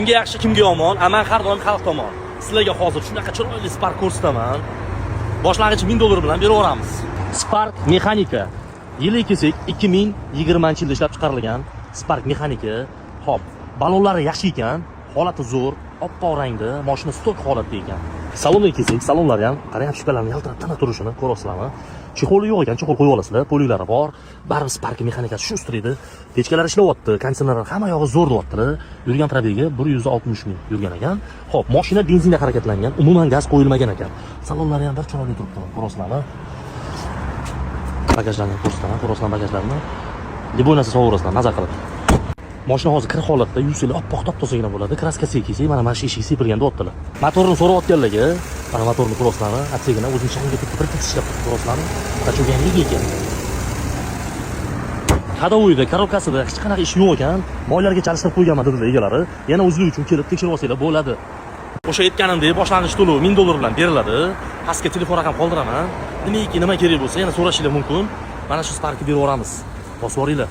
Kimga yaxshi, kimga yomon? Men har doim xalq tomon. Sizlarga hozir shunaqa chiroyli Spark ko'rsataman. Boshlang'ich $1000 bilan berib yuboramiz. Spark mexanika. Yili kelsak 2020-yilda ishlab chiqarilgan Spark mexanika. Xo'p, balonlari yaxshi ekan, holati zo'r, oppoq rangda, mashina stok holatda ekan. Salonga kelsak, salonlari ham qarang, shpalarni yaltirab tana turishini ko'rasizlarmi? Chexoli yo'q ekan, chexol qo'yib olasizlar, poliklari bor. Baribir Spark mexanikasi shu ustiradi. Pechkalari ishlayapti, konditsionerlar hamma yog'i zo'r deyaptilar. Yurgan probegi 160 ming yurgan ekan. Xo'p, mashina benzinda harakatlangan, umuman gaz qo'yilmagan ekan. Salonlari ham bir chiroyli turibdi, ko'rasizlarmi? Bagajlarni ko'rasizlarmi bagajlarni? Deb o'ynasa so'rasizlar, nazar qilib. Mashina hozir kir holatda, yuzinglar oppoq top-tozagina bo'ladi. Kraskasiga kelsak, mana shu eshik sepilgan deyaptilar. Motorni so'rayotganlarga, mana motorni ko'rasizlarmi? Atsigina o'zining changiga bir ishlab ko'rasizlarmi? Qachonganligi ekan. Hadovoyda, korobkasida hech qanaqa ish yo'q ekan. Moylarga chalishtirib qo'yganman dedilar egalari. Yana o'zligi uchun kelib tekshirib olsanglar bo'ladi. O'sha aytganimdek, boshlang'ich to'lov $1000 bilan beriladi. Pastga telefon raqam qoldiraman. Nima kerak bo'lsa, yana so'rashinglar mumkin. Mana shu Sparkni berib yuboramiz. Bosib boringlar.